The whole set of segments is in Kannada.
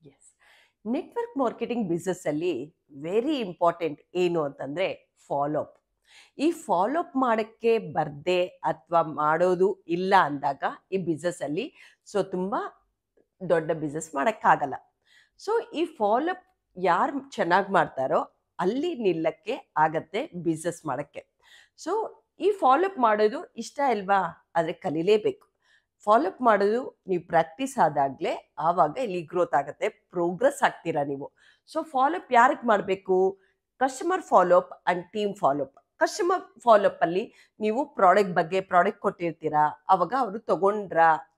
ಎಸ್. ನೆಟ್ವರ್ಕ್ ಮಾರ್ಕೆಟಿಂಗ್ ಬಿಸ್ನೆಸ್ ಅಲ್ಲಿ ವೆರಿ ಇಂಪಾರ್ಟೆಂಟ್ ಏನು ಅಂತಂದ್ರೆ ಫಾಲೋ ಅಪ್. ಈ ಫಾಲೋ ಅಪ್ ಮಾಡಕ್ಕೆ ಬರ್ದೆ ಅಥವಾ ಮಾಡೋದು ಇಲ್ಲ ಅಂದಾಗ ಈ ಬಿಸ್ನೆಸ್ ಅಲ್ಲಿ ತುಂಬಾ ದೊಡ್ಡ ಬಿಸ್ನೆಸ್ ಮಾಡಕ್ಕಾಗಲ್ಲ. ಸೊ ಈ ಫಾಲೋ ಅಪ್ ಯಾರು ಚೆನ್ನಾಗಿ ಮಾಡ್ತಾರೋ ಅಲ್ಲಿ ನಿಲ್ಲಕ್ಕೆ ಆಗತ್ತೆ ಬಿಸ್ನೆಸ್ ಮಾಡಕ್ಕೆ. ಸೊ ಈ ಫಾಲೋ ಅಪ್ ಮಾಡೋದು ಇಷ್ಟ ಇಲ್ವಾ? ಆದ್ರೆ ಕಲೀಲೇಬೇಕು. ಫಾಲೋ ಅಪ್ ಮಾಡೋದು ನೀವು ಪ್ರಾಕ್ಟೀಸ್ ಆದಾಗ್ಲೇ ಆವಾಗ ಇಲ್ಲಿ ಗ್ರೋತ್ ಆಗುತ್ತೆ, ಪ್ರೋಗ್ರೆಸ್ ಆಗ್ತೀರಾ ನೀವು. ಸೊ ಫಾಲೋ ಅಪ್ ಯಾರಿಗೆ ಮಾಡಬೇಕು? Customer follow up and team follow up. Customer follow up ಅಲ್ಲಿ ನೀವು ಪ್ರಾಡಕ್ಟ್ ಕೊಟ್ಟಿರ್ತೀರಾ, ಅವಾಗ ಅವರು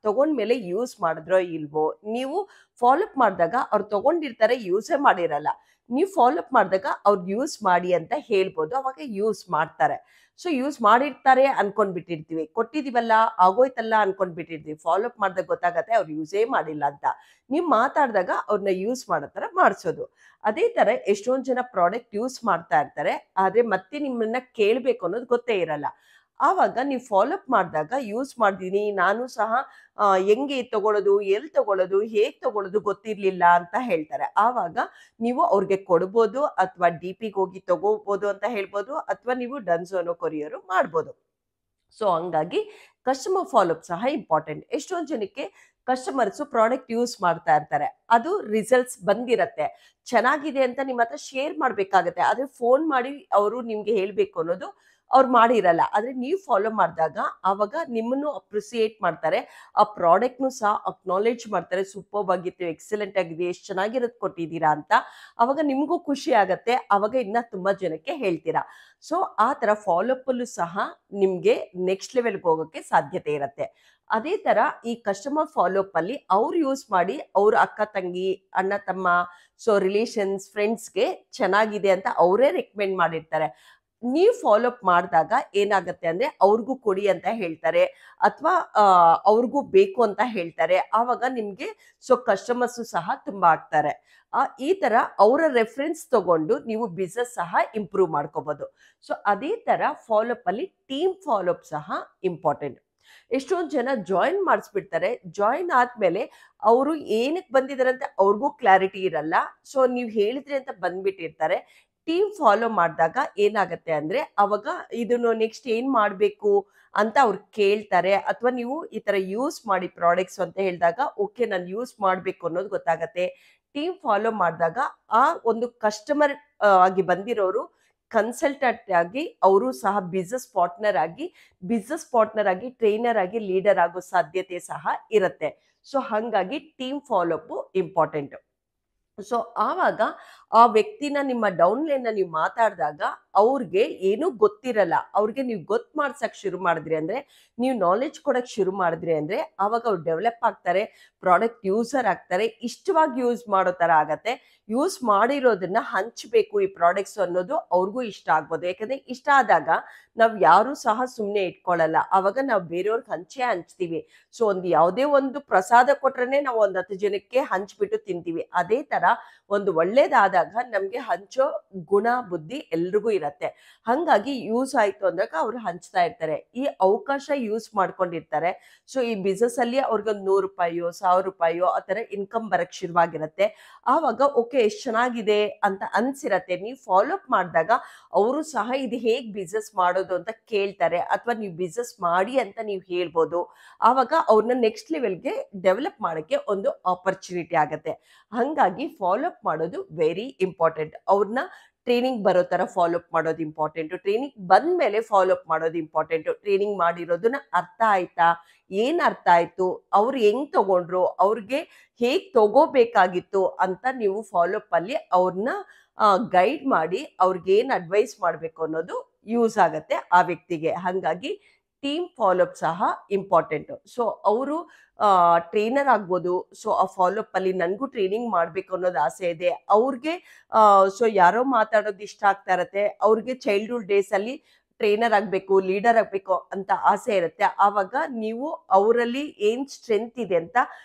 ತಗೊಂಡ್ಮೇಲೆ ಯೂಸ್ ಮಾಡಿದ್ರೋ ಇಲ್ವೋ, ನೀವು ಫಾಲೋ ಅಪ್ ಮಾಡಿದಾಗ ಅವ್ರು ತಗೊಂಡಿರ್ತಾರೆ, ಯೂಸೇ ಮಾಡಿರಲ್ಲ. ನೀವು ಫಾಲೋ ಅಪ್ ಮಾಡಿದಾಗ ಅವ್ರು ಯೂಸ್ ಮಾಡಿ ಅಂತ ಹೇಳ್ಬೋದು, ಅವಾಗ ಯೂಸ್ ಮಾಡ್ತಾರೆ. ಸೊ ಯೂಸ್ ಮಾಡಿರ್ತಾರೆ ಅನ್ಕೊಂಡ್ಬಿಟ್ಟಿರ್ತೀವಿ, ಕೊಟ್ಟಿದೀವಲ್ಲ ಆಗೋಯ್ತಲ್ಲ ಅನ್ಕೊಂಡ್ಬಿಟ್ಟಿರ್ತೀವಿ. ಫಾಲೋ ಅಪ್ ಮಾಡಿದಾಗ ಗೊತ್ತಾಗತ್ತೆ ಅವ್ರು ಯೂಸೇ ಮಾಡಿಲ್ಲ ಅಂತ. ನೀವು ಮಾತಾಡಿದಾಗ ಅವ್ರನ್ನ ಯೂಸ್ ಮಾಡೋ ಥರ ಮಾಡಿಸೋದು. ಅದೇ ಥರ ಎಷ್ಟೊಂದು ಜನ ಪ್ರಾಡಕ್ಟ್ ಯೂಸ್ ಮಾಡ್ತಾ ಇರ್ತಾರೆ, ಆದರೆ ಮತ್ತೆ ನಿಮ್ಮನ್ನ ಕೇಳಬೇಕು ಅನ್ನೋದು ಗೊತ್ತೇ ಇರಲ್ಲ. ಆವಾಗ ನೀವು ಫಾಲೋ ಅಪ್ ಮಾಡಿದಾಗ ಯೂಸ್ ಮಾಡಿದೀನಿ ನಾನು ಸಹ, ಹೆಂಗೆ ತಗೊಳ್ಳೋದು, ಎಲ್ಲಿ ತಗೊಳ್ಳೋದು, ಹೇಗೆ ತಗೊಳ್ಳೋದು ಗೊತ್ತಿರಲಿಲ್ಲ ಅಂತ ಹೇಳ್ತಾರೆ. ಆವಾಗ ನೀವು ಅವ್ರಿಗೆ ಕೊಡ್ಬೋದು, ಅಥವಾ ಡಿ ಪಿಗೆ ಹೋಗಿ ತಗೋಬೋದು ಅಂತ ಹೇಳ್ಬೋದು, ಅಥವಾ ನೀವು ಡನ್ಸೋನೋ ಕೊರಿಯರು ಮಾಡ್ಬೋದು. ಸೊ ಹಂಗಾಗಿ ಕಸ್ಟಮರ್ ಫಾಲೋ ಅಪ್ ಸಹ ಇಂಪಾರ್ಟೆಂಟ್. ಎಷ್ಟೊಂದು ಜನಕ್ಕೆ ಕಸ್ಟಮರ್ಸು ಪ್ರಾಡಕ್ಟ್ ಯೂಸ್ ಮಾಡ್ತಾ ಇರ್ತಾರೆ, ಅದು ರಿಸಲ್ಟ್ಸ್ ಬಂದಿರತ್ತೆ, ಚೆನ್ನಾಗಿದೆ ಅಂತ ನಿಮ್ಮ ಹತ್ರ ಶೇರ್ ಮಾಡಬೇಕಾಗತ್ತೆ. ಆದರೆ ಫೋನ್ ಮಾಡಿ ಅವರು ನಿಮ್ಗೆ ಹೇಳಬೇಕು ಅನ್ನೋದು ಅವ್ರು ಮಾಡಿರಲ್ಲ. ಆದರೆ ನೀವು ಫಾಲೋ ಮಾಡಿದಾಗ ಆವಾಗ ನಿಮ್ಮನ್ನು ಅಪ್ರಿಸಿಯೇಟ್ ಮಾಡ್ತಾರೆ, ಆ ಪ್ರಾಡಕ್ಟ್ನು ಸಹ ಅಕ್ನಾಲೇಜ್ ಮಾಡ್ತಾರೆ. ಸೂಪರ್ಬ್ ಆಗಿತ್ತು, ಎಕ್ಸಲೆಂಟ್ ಆಗಿದೆ, ಎಷ್ಟು ಚೆನ್ನಾಗಿರೋದು ಕೊಟ್ಟಿದ್ದೀರಾ ಅಂತ. ಆವಾಗ ನಿಮಗೂ ಖುಷಿ ಆಗತ್ತೆ, ಆವಾಗ ಇನ್ನ ತುಂಬಾ ಜನಕ್ಕೆ ಹೇಳ್ತೀರಾ. ಸೊ ಆ ಥರ ಫಾಲೋ ಅಪ್ ಅಲ್ಲೂ ಸಹ ನಿಮಗೆ ನೆಕ್ಸ್ಟ್ ಲೆವೆಲ್ಗೆ ಹೋಗೋಕ್ಕೆ ಸಾಧ್ಯತೆ ಇರುತ್ತೆ. ಅದೇ ಥರ ಈ ಕಸ್ಟಮರ್ ಫಾಲೋ ಅಪ್ ಅಲ್ಲಿ ಅವ್ರು ಯೂಸ್ ಮಾಡಿ ಅವ್ರ ಅಕ್ಕ ತಂಗಿ, ಅಣ್ಣ ತಮ್ಮ, ರಿಲೇಷನ್ಸ್, ಫ್ರೆಂಡ್ಸ್ಗೆ ಚೆನ್ನಾಗಿದೆ ಅಂತ ಅವರೇ ರೆಕಮೆಂಡ್ ಮಾಡಿರ್ತಾರೆ. ನೀವು ಫಾಲೋ ಅಪ್ ಮಾಡಿದಾಗ ಏನಾಗುತ್ತೆ ಅಂದ್ರೆ ಅವ್ರಿಗೂ ಕೊಡಿ ಅಂತ ಹೇಳ್ತಾರೆ, ಅಥವಾ ಅವ್ರಿಗೂ ಬೇಕು ಅಂತ ಹೇಳ್ತಾರೆ. ಆವಾಗ ನಿಮ್ಗೆ ಕಸ್ಟಮರ್ಸ್ ಸಹ ತುಂಬಾ ಆಗ್ತಾರೆ. ಈ ತರ ಅವರ ರೆಫರೆನ್ಸ್ ತಗೊಂಡು ನೀವು ಬಿಸ್ನೆಸ್ ಸಹ ಇಂಪ್ರೂವ್ ಮಾಡ್ಕೋಬಹುದು. ಸೊ ಅದೇ ತರ ಫಾಲೋ ಅಪ್ ಅಲ್ಲಿ ಟೀಮ್ ಫಾಲೋ ಅಪ್ ಸಹ ಇಂಪಾರ್ಟೆಂಟ್. ಎಷ್ಟೊಂದು ಜನ ಜಾಯಿನ್ ಮಾಡಿಸ್ಬಿಡ್ತಾರೆ, ಜಾಯಿನ್ ಆದ್ಮೇಲೆ ಅವರು ಏನಕ್ಕೆ ಬಂದಿದ್ದಾರೆ ಅಂತ ಅವ್ರಿಗೂ ಕ್ಲಾರಿಟಿ ಇರಲ್ಲ. ಸೊ ನೀವು ಹೇಳಿದ್ರಿ ಅಂತ ಬಂದ್ಬಿಟ್ಟಿರ್ತಾರೆ. ಟೀಮ್ ಫಾಲೋ ಮಾಡಿದಾಗ ಏನಾಗತ್ತೆ ಅಂದ್ರೆ ಅವಾಗ ಇದನ್ನು ನೆಕ್ಸ್ಟ್ ಏನ್ ಮಾಡಬೇಕು ಅಂತ ಅವ್ರು ಕೇಳ್ತಾರೆ, ಅಥವಾ ನೀವು ಈ ತರ ಯೂಸ್ ಮಾಡಿ ಪ್ರಾಡಕ್ಟ್ಸ್ ಅಂತ ಹೇಳಿದಾಗ ಓಕೆ ನಾನು ಯೂಸ್ ಮಾಡಬೇಕು ಅನ್ನೋದು ಗೊತ್ತಾಗತ್ತೆ. ಟೀಮ್ ಫಾಲೋ ಮಾಡಿದಾಗ ಆ ಒಂದು ಕಸ್ಟಮರ್ ಆಗಿ ಬಂದಿರೋರು ಕನ್ಸಲ್ಟೆಂಟ್ ಆಗಿ ಅವರು ಸಹ ಬಿಸ್ನೆಸ್ ಪಾರ್ಟ್ನರ್ ಆಗಿ ಟ್ರೈನರ್ ಆಗಿ ಲೀಡರ್ ಆಗೋ ಸಾಧ್ಯತೆ ಸಹ ಇರುತ್ತೆ. ಸೊ ಹಂಗಾಗಿ team follow up important. So ಆವಾಗ ಆ ವ್ಯಕ್ತಿನ ನಿಮ್ಮ ಡೌನ್ ಲೈನ್ ನೀವು ಮಾತಾಡಿದಾಗ ಅವ್ರಿಗೆ ಏನೂ ಗೊತ್ತಿರಲ್ಲ, ಅವ್ರಿಗೆ ನೀವು ಗೊತ್ತು ಮಾಡ್ಸಕ್ ಶುರು ಮಾಡಿದ್ರಿ ಅಂದ್ರೆ, ನೀವು ನಾಲೆಡ್ಜ್ ಕೊಡಕ್ ಶುರು ಮಾಡಿದ್ರಿ ಅಂದ್ರೆ ಆವಾಗ ಅವ್ರು ಡೆವಲಪ್ ಆಗ್ತಾರೆ, ಪ್ರಾಡಕ್ಟ್ ಯೂಸರ್ ಆಗ್ತಾರೆ, ಇಷ್ಟವಾಗಿ ಯೂಸ್ ಮಾಡೋ ತರ ಆಗತ್ತೆ. ಯೂಸ್ ಮಾಡಿರೋದನ್ನ ಹಂಚ್ಬೇಕು ಈ ಪ್ರಾಡಕ್ಟ್ಸ್ ಅನ್ನೋದು ಅವ್ರಿಗೂ ಇಷ್ಟ ಆಗ್ಬೋದು. ಯಾಕಂದ್ರೆ ಇಷ್ಟ ಆದಾಗ ನಾವು ಯಾರು ಸಹ ಸುಮ್ಮನೆ ಇಟ್ಕೊಳ್ಳಲ್ಲ, ಆವಾಗ ನಾವು ಬೇರೆಯವ್ರಿಗೆ ಹಂಚ್ತೀವಿ. ಸೊ ಒಂದು ಯಾವುದೇ ಒಂದು ಪ್ರಸಾದ ಕೊಟ್ರೇನೆ ನಾವು ಒಂದು 10 ಜನಕ್ಕೆ ಹಂಚ್ಬಿಟ್ಟು ತಿಂತೀವಿ. ಅದೇ ತರ ಒಂದು ಒಳ್ಳೇದಾದಾಗ ನಮ್ಗೆ ಹಂಚೋ ಗುಣ ಬುದ್ಧಿ ಎಲ್ರಿಗೂ ಇರತ್ತೆ. ಹಂಗಾಗಿ ಯೂಸ್ ಆಯ್ತು ಅಂದಾಗ ಅವ್ರು ಹಂಚ್ತಾ ಇರ್ತಾರೆ, ಈ ಅವಕಾಶ ಯೂಸ್ ಮಾಡ್ಕೊಂಡಿರ್ತಾರೆ. ಸೊ ಈ ಬಿಸ್ನೆಸ್ ಅಲ್ಲಿ ಅವ್ರಿಗೆ ಒಂದು 100 ರೂಪಾಯೋ 1000 ರೂಪಾಯೋ ಆ ತರ ಇನ್ಕಮ್ ಬರಕ್ ಶುರುವಾಗಿರತ್ತೆ. ಆವಾಗ ಓಕೆ ಎಷ್ಟು ಚೆನ್ನಾಗಿದೆ ಅಂತ ಅನ್ಸಿರತ್ತೆ. ನೀವು ಫಾಲೋ ಅಪ್ ಮಾಡಿದಾಗ ಅವರು ಸಹ ಇದು ಹೇಗ್ ಬಿಸ್ನೆಸ್ ಮಾಡೋದು ಅಂತ ಕೇಳ್ತಾರೆ, ಅಥವಾ ನೀವು ಬಿಸ್ನೆಸ್ ಮಾಡಿ ಅಂತ ನೀವು ಹೇಳ್ಬೋದು. ಆವಾಗ ಅವ್ರನ್ನ ನೆಕ್ಸ್ಟ್ ಲೆವೆಲ್ಗೆ ಡೆವಲಪ್ ಮಾಡಕ್ಕೆ ಒಂದು ಆಪರ್ಚುನಿಟಿ ಆಗತ್ತೆ. ಹಂಗಾಗಿ ಫಾಲೋ ಅಪ್ ಮಾಡೋದು ವೆರಿ ಇಂಪಾರ್ಟೆಂಟ್. ಅವ್ರನ್ನ ಟ್ರೈನಿಂಗ್ ಬರೋ ತರ ಫಾಲೋ ಅಪ್ ಮಾಡೋದು ಇಂಪಾರ್ಟೆಂಟ್, ಟ್ರೈನಿಂಗ್ ಬಂದ್ಮೇಲೆ ಫಾಲೋ ಅಪ್ ಮಾಡೋದು ಇಂಪಾರ್ಟೆಂಟ್. ಟ್ರೈನಿಂಗ್ ಮಾಡಿರೋದನ್ನ ಅರ್ಥ ಆಯ್ತಾ, ಏನ್ ಅರ್ಥ ಆಯ್ತು, ಅವ್ರು ಹೆಂಗ್ ತಗೊಂಡ್ರು, ಅವ್ರಿಗೆ ಹೇಗ್ ತಗೋಬೇಕಾಗಿತ್ತು ಅಂತ ನೀವು ಫಾಲೋ ಅಪ್ ಅಲ್ಲಿ ಅವ್ರನ್ನ ಗೈಡ್ ಮಾಡಿ ಅವ್ರಿಗೆ ಏನ್ ಅಡ್ವೈಸ್ ಮಾಡ್ಬೇಕು ಅನ್ನೋದು ಯೂಸ್ ಆಗತ್ತೆ ಆ ವ್ಯಕ್ತಿಗೆ. ಹಂಗಾಗಿ ಟೀಮ್ ಫಾಲೋ ಅಪ್ ಸಹ ಇಂಪಾರ್ಟೆಂಟ್. ಸೊ ಅವರು ಟ್ರೈನರ್ ಆಗ್ಬೋದು. ಸೊ ಆ ಫಾಲೋ ಅಪ್ ಅಲ್ಲಿ ನನಗೂ ಟ್ರೈನಿಂಗ್ ಮಾಡ್ಬೇಕು ಅನ್ನೋದು ಆಸೆ ಇದೆ ಅವ್ರಿಗೆ. ಯಾರೋ ಮಾತಾಡೋದು ಇಷ್ಟ ಆಗ್ತಾ ಇರತ್ತೆ ಅವ್ರಿಗೆ, ಚೈಲ್ಡ್ಹುಡ್ ಡೇಸ್ ಅಲ್ಲಿ ಟ್ರೈನರ್ ಆಗ್ಬೇಕು, ಲೀಡರ್ ಆಗ್ಬೇಕು ಅಂತ ಆಸೆ ಇರುತ್ತೆ. ಆವಾಗ ನೀವು ಅವರಲ್ಲಿ ಏನ್ ಸ್ಟ್ರೆಂತ್ ಇದೆ ಅಂತ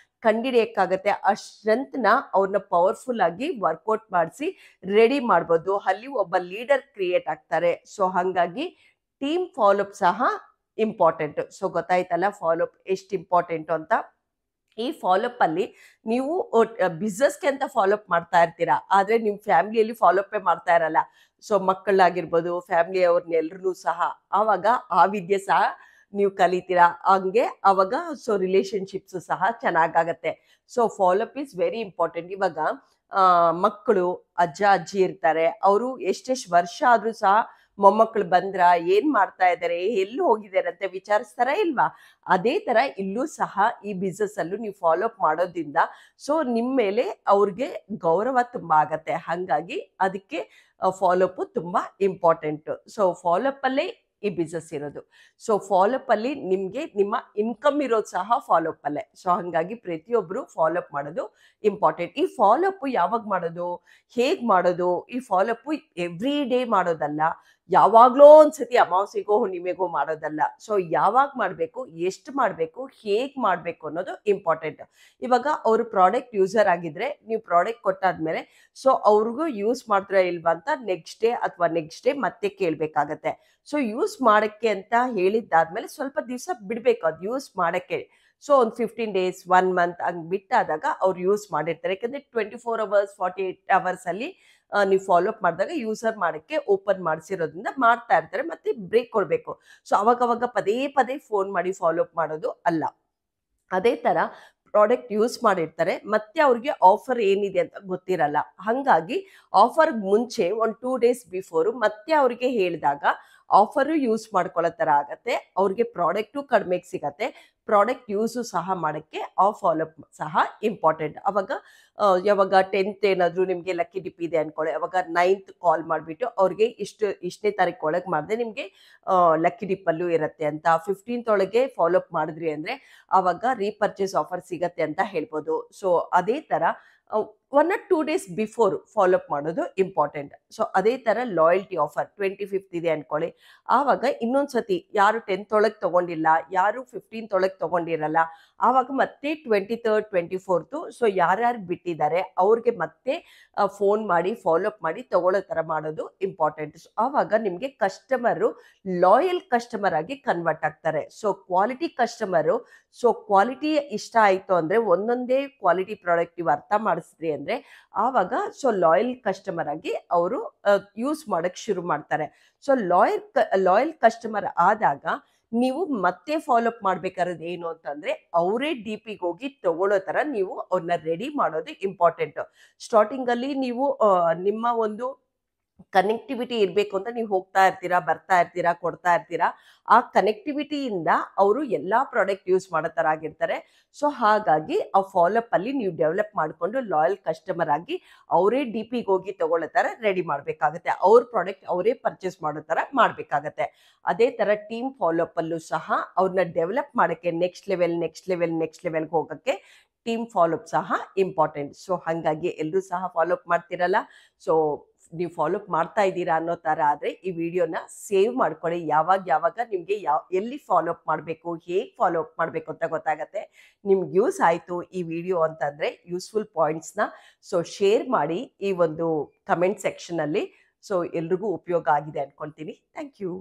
ಕಂಡಿಡಿಯಕ್ಕಾಗತ್ತೆ. ಆ ಸ್ಟ್ರೆಂತ್ ನ ಅವ್ರನ್ನ ಪವರ್ಫುಲ್ ಆಗಿ ವರ್ಕೌಟ್ ಮಾಡಿಸಿ ರೆಡಿ ಮಾಡ್ಬೋದು, ಅಲ್ಲಿ ಒಬ್ಬ ಲೀಡರ್ ಕ್ರಿಯೇಟ್ ಆಗ್ತಾರೆ. ಸೊ ಹಂಗಾಗಿ ಟೀಮ್ ಫಾಲೋ ಅಪ್ ಸಹ ಇಂಪಾರ್ಟೆಂಟ್. ಸೊ ಗೊತ್ತಾಯ್ತಲ್ಲ ಫಾಲೋ ಅಪ್ ಎಷ್ಟು ಇಂಪಾರ್ಟೆಂಟ್ ಅಂತ. ಈ ಫಾಲೋಅಪ್ ಅಲ್ಲಿ ನೀವು ಬಿಸ್ನೆಸ್ಗೆ ಅಂತ ಫಾಲೋಅಪ್ ಮಾಡ್ತಾ ಇರ್ತೀರಾ, ಆದ್ರೆ ನಿಮ್ ಫ್ಯಾಮಿಲಿಯಲ್ಲಿ ಫಾಲೋಅಪ್ ಮಾಡ್ತಾ ಇರಲ್ಲ. ಸೊ ಮಕ್ಕಳಾಗಿರ್ಬೋದು, ಫ್ಯಾಮಿಲಿ ಅವ್ರನ್ನೆಲ್ಲರೂ ಸಹ ಆವಾಗ ಆ ವಿದ್ಯೆ ಸಹ ನೀವು ಕಲಿತೀರಾ. ಹಂಗೆ ಅವಾಗ ಸೊ ರಿಲೇಶನ್ಶಿಪ್ಸ್ ಸಹ ಚೆನ್ನಾಗಾಗತ್ತೆ. So follow up is very important. ಇವಾಗ ಮಕ್ಕಳು ಅಜ್ಜ ಅಜ್ಜಿ ಇರ್ತಾರೆ, ಅವರು ಎಷ್ಟೆಷ್ಟು ವರ್ಷ ಆದ್ರೂ ಸಹ ಮೊಮ್ಮಕ್ಕಳು ಬಂದ್ರ, ಏನ್ ಮಾಡ್ತಾ ಇದ್ದಾರೆ, ಎಲ್ಲಿ ಹೋಗಿದ್ದಾರೆ ಅಂತ ವಿಚಾರಿಸ್ತಾರ ಇಲ್ವಾ? ಅದೇ ತರ ಇಲ್ಲೂ ಸಹ ಈ ಬಿಸ್ನೆಸ್ ಅಲ್ಲೂ ನೀವು ಫಾಲೋಅಪ್ ಮಾಡೋದ್ರಿಂದ ಸೊ ನಿಮ್ ಮೇಲೆ ಅವ್ರಿಗೆ ಗೌರವ ತುಂಬಾ ಆಗತ್ತೆ. ಹಂಗಾಗಿ ಅದಕ್ಕೆ ಫಾಲೋಅಪ್ ತುಂಬಾ ಇಂಪಾರ್ಟೆಂಟ್. ಸೊ ಫಾಲೋಅಪ್ ಅಲ್ಲೇ ಈ ಬಿಸ್ನೆಸ್ ಇರೋದು. ಸೊ ಫಾಲೋಅಪ್ ಅಲ್ಲಿ ನಿಮ್ಗೆ ನಿಮ್ಮ ಇನ್ಕಮ್ ಇರೋದು ಸಹ ಫಾಲೋಅಪ್ ಅಲ್ಲೇ. ಸೊ ಹಂಗಾಗಿ ಪ್ರತಿಯೊಬ್ರು ಫಾಲೋಅಪ್ ಮಾಡೋದು ಇಂಪಾರ್ಟೆಂಟ್. ಈ ಫಾಲೋಅಪ್ ಯಾವಾಗ ಮಾಡೋದು, ಹೇಗ್ ಮಾಡೋದು? ಈ ಫಾಲೋಅಪ್ ಎವ್ರಿ ಡೇ ಮಾಡೋದಲ್ಲ, ಯಾವಾಗ್ಲೋ ಒಂದ್ಸತಿ ಅಮಾವಾಸ್ಯೆಗೋ ಹುಣ್ಣಿಮೆಗೋ ಮಾಡೋದಲ್ಲ. ಸೊ ಯಾವಾಗ ಮಾಡ್ಬೇಕು, ಎಷ್ಟು ಮಾಡ್ಬೇಕು, ಹೇಗ್ ಮಾಡ್ಬೇಕು ಅನ್ನೋದು ಇಂಪಾರ್ಟೆಂಟ್. ಇವಾಗ ಅವ್ರು ಪ್ರಾಡಕ್ಟ್ ಯೂಸರ್ ಆಗಿದ್ರೆ ನೀವು ಪ್ರಾಡಕ್ಟ್ ಕೊಟ್ಟಾದ್ಮೇಲೆ ಸೊ ಅವ್ರಿಗೂ ಯೂಸ್ ಮಾಡ್ತೀರಾ ಇಲ್ವಾ ಅಂತ ನೆಕ್ಸ್ಟ್ ಡೇ ಅಥವಾ ನೆಕ್ಸ್ಟ್ ಡೇ ಮತ್ತೆ ಕೇಳ್ಬೇಕಾಗತ್ತೆ. ಸೊ ಯೂಸ್ ಮಾಡಕ್ಕೆ ಅಂತ ಹೇಳಿದ್ದಾದ್ಮೇಲೆ ಸ್ವಲ್ಪ ದಿವಸ ಬಿಡ್ಬೇಕು ಅದು ಯೂಸ್ ಮಾಡಕ್ಕೆ. ಸೊ ಒಂದು 15 ಡೇಸ್ 1 ಮಂತ್ ಹಂಗ್ ಬಿಟ್ಟಾದಾಗ ಅವ್ರು ಯೂಸ್ ಮಾಡಿರ್ತಾರೆ. ಯಾಕಂದ್ರೆ 24 ಅವರ್ಸ್ 48 ಅವರ್ಸ್ ಅಲ್ಲಿ ನೀವು ಫಾಲೋಅಪ್ ಮಾಡಿದಾಗ ಯೂಸರ್ ಮಾಡಕ್ಕೆ ಓಪನ್ ಮಾಡಿಸಿರೋದ್ರಿಂದ ಮಾಡ್ತಾ ಇರ್ತಾರೆ, ಮತ್ತೆ ಬ್ರೇಕ್ ಕೊಡ್ಬೇಕು. ಸೊ ಅವಾಗ ಪದೇ ಪದೇ ಫೋನ್ ಮಾಡಿ ಫಾಲೋಅಪ್ ಮಾಡೋದು ಅಲ್ಲ. ಅದೇ ತರ ಪ್ರಾಡಕ್ಟ್ ಯೂಸ್ ಮಾಡಿರ್ತಾರೆ, ಮತ್ತೆ ಅವ್ರಿಗೆ ಆಫರ್ ಏನಿದೆ ಅಂತ ಗೊತ್ತಿರಲ್ಲ. ಹಂಗಾಗಿ ಆಫರ್ ಮುಂಚೆ ಒಂದು 2 ಡೇಸ್ ಬಿಫೋರ್ ಮತ್ತೆ ಅವ್ರಿಗೆ ಹೇಳಿದಾಗ ಆಫರು ಯೂಸ್ ಮಾಡ್ಕೊಳ್ಳೋ ತರ ಆಗತ್ತೆ. ಅವ್ರಿಗೆ ಪ್ರಾಡಕ್ಟು ಕಡಿಮೆಗೆ ಸಿಗತ್ತೆ, ಪ್ರಾಡಕ್ಟ್ ಯೂಸು ಸಹ ಮಾಡಕ್ಕೆ ಆ ಫಾಲೋಅಪ್ ಸಹ ಇಂಪಾರ್ಟೆಂಟ್. ಅವಾಗ ಯಾವಾಗ 10th ಏನಾದ್ರು ನಿಮ್ಗೆ ಲಕ್ಕಿ ಡಿಪ್ ಇದೆ ಅನ್ಕೊಳ್ಳಿ, ಅವಾಗ 9th ಕಾಲ್ ಮಾಡ್ಬಿಟ್ಟು ಅವ್ರಿಗೆ ಇಷ್ಟನೇ ತಾರೀಕು ಒಳಗೆ ಮಾಡಿದ್ರೆ ನಿಮ್ಗೆ ಲಕ್ಕಿ ಡಿಪ್ ಅಲ್ಲೂ ಇರತ್ತೆ ಅಂತ, 15th ಒಳಗೆ ಫಾಲೋಅಪ್ ಮಾಡಿದ್ರಿ ಅಂದ್ರೆ ಅವಾಗ ರೀಪರ್ಚೇಸ್ ಆಫರ್ ಸಿಗತ್ತೆ ಅಂತ ಹೇಳ್ಬೋದು. ಸೊ ಅದೇ ತರ 1 or 2 ಡೇಸ್ ಬಿಫೋರ್ ಫಾಲೋಅಪ್ ಮಾಡೋದು ಇಂಪಾರ್ಟೆಂಟ್. ಸೊ ಅದೇ ತರ ಲಾಯಲ್ಟಿ ಆಫರ್ 25th ಇದೆ ಅನ್ಕೊಳ್ಳಿ, ಆವಾಗ ಇನ್ನೊಂದ್ಸತಿ ಯಾರು 10th ಒಳಗೆ ತಗೊಂಡಿಲ್ಲ, ಯಾರು 15th ಒಳಗೆ ತಗೊಂಡಿರಲ್ಲ, ಆವಾಗ ಮತ್ತೆ 23rd 24th ಸೊ ಯಾರ್ಯಾರು ಬಿಟ್ಟಿದ್ದಾರೆ ಅವ್ರಿಗೆ ಮತ್ತೆ ಫೋನ್ ಮಾಡಿ ಫಾಲೋಅಪ್ ಮಾಡಿ ತಗೊಳ್ಳೋ ತರ ಮಾಡೋದು ಇಂಪಾರ್ಟೆಂಟ್. ಆವಾಗ ನಿಮ್ಗೆ ಕಸ್ಟಮರು ಲಾಯಲ್ ಕಸ್ಟಮರ್ ಆಗಿ ಕನ್ವರ್ಟ್ ಆಗ್ತಾರೆ. So quality customer, so quality ಇಷ್ಟ ಆಯ್ತು ಅಂದ್ರೆ ಒಂದೊಂದೇ ಕ್ವಾಲಿಟಿ ಪ್ರಾಡಕ್ಟ್ ನೀವು ಅರ್ಥ ಮಾಡಿಸಿದ್ರಿ ಅಂದ್ರೆ ಆವಾಗ ಸೊ ಲಾಯಲ್ ಕಸ್ಟಮರ್ ಆಗಿ ಅವರು ಯೂಸ್ ಮಾಡಕ್ ಶುರು ಮಾಡ್ತಾರೆ. ಸೊ ಲಾಯಲ್ ಕಸ್ಟಮರ್ ಆದಾಗ ನೀವು ಮತ್ತೆ ಫಾಲೋಅಪ್ ಮಾಡ್ಬೇಕಾದ್ರೆ ಏನು ಅಂತಂದ್ರೆ ಅವರೇ ಡಿಪಿಗೆ ಹೋಗಿ ತಗೊಳ್ಳೋ ತರ ನೀವು ಅವ್ರನ್ನ ರೆಡಿ ಮಾಡೋದು ಇಂಪಾರ್ಟೆಂಟ್. ಸ್ಟಾರ್ಟಿಂಗ್ ಅಲ್ಲಿ ನೀವು ನಿಮ್ಮ ಒಂದು ಕನೆಕ್ಟಿವಿಟಿ ಇರಬೇಕು ಅಂತ ನೀವು ಹೋಗ್ತಾ ಇರ್ತೀರಾ, ಬರ್ತಾ ಇರ್ತೀರಾ, ಕೊಡ್ತಾ ಇರ್ತೀರಾ. ಆ ಕನೆಕ್ಟಿವಿಟಿಯಿಂದ ಅವರು ಎಲ್ಲಾ ಪ್ರಾಡಕ್ಟ್ ಯೂಸ್ ಮಾಡೋ ತರ ಆಗಿರ್ತಾರೆ. ಸೊ ಹಾಗಾಗಿ ಆ ಫಾಲೋಅಪ್ ಅಲ್ಲಿ ನೀವು ಡೆವಲಪ್ ಮಾಡ್ಕೊಂಡು ಲಾಯಲ್ ಕಸ್ಟಮರ್ ಆಗಿ ಅವರೇ ಡಿಪಿಗೆ ಹೋಗಿ ತಗೊಳ್ಳೋ ತರ ರೆಡಿ ಮಾಡ್ಬೇಕಾಗತ್ತೆ. ಅವ್ರ ಪ್ರಾಡಕ್ಟ್ ಅವರೇ ಪರ್ಚೇಸ್ ಮಾಡೋ ತರ ಮಾಡ್ಬೇಕಾಗತ್ತೆ. ಅದೇ ತರ ಟೀಮ್ ಫಾಲೋಅಪ್ ಅಲ್ಲೂ ಸಹ ಅವ್ರನ್ನ ಡೆವಲಪ್ ಮಾಡಕ್ಕೆ ನೆಕ್ಸ್ಟ್ ಲೆವೆಲ್ಗೆ ಹೋಗಕ್ಕೆ ಟೀಮ್ ಫಾಲೋಅಪ್ ಸಹ ಇಂಪಾರ್ಟೆಂಟ್. ಸೊ ಹಂಗಾಗಿ ಎಲ್ಲರೂ ಸಹ ಫಾಲೋಅಪ್ ಮಾಡ್ತಿರಲ್ಲ. ಸೊ ನೀವು ಫಾಲೋಅಪ್ ಮಾಡ್ತಾ ಇದ್ದೀರಾ ಅನ್ನೋ ತರ ಆದ್ರೆ ಈ ವಿಡಿಯೋನ ಸೇವ್ ಮಾಡ್ಕೊಳ್ಳಿ. ಯಾವಾಗ ನಿಮ್ಗೆ ಎಲ್ಲಿ ಫಾಲೋಅಪ್ ಮಾಡಬೇಕು, ಹೇಗೆ ಫಾಲೋಅಪ್ ಮಾಡಬೇಕು ಅಂತ ಗೊತ್ತಾಗತ್ತೆ. ನಿಮ್ಗೆ ಯೂಸ್ ಆಯ್ತು ಈ ವಿಡಿಯೋ ಅಂತಂದ್ರೆ ಯೂಸ್ಫುಲ್ ಪಾಯಿಂಟ್ಸ್ನ ಸೊ ಶೇರ್ ಮಾಡಿ ಈ ಒಂದು ಕಮೆಂಟ್ ಸೆಕ್ಷನ್ ಅಲ್ಲಿ. ಸೊ ಎಲ್ರಿಗೂ ಉಪಯೋಗ ಆಗಿದೆ ಅನ್ಕೊಳ್ತೀನಿ. Thank you.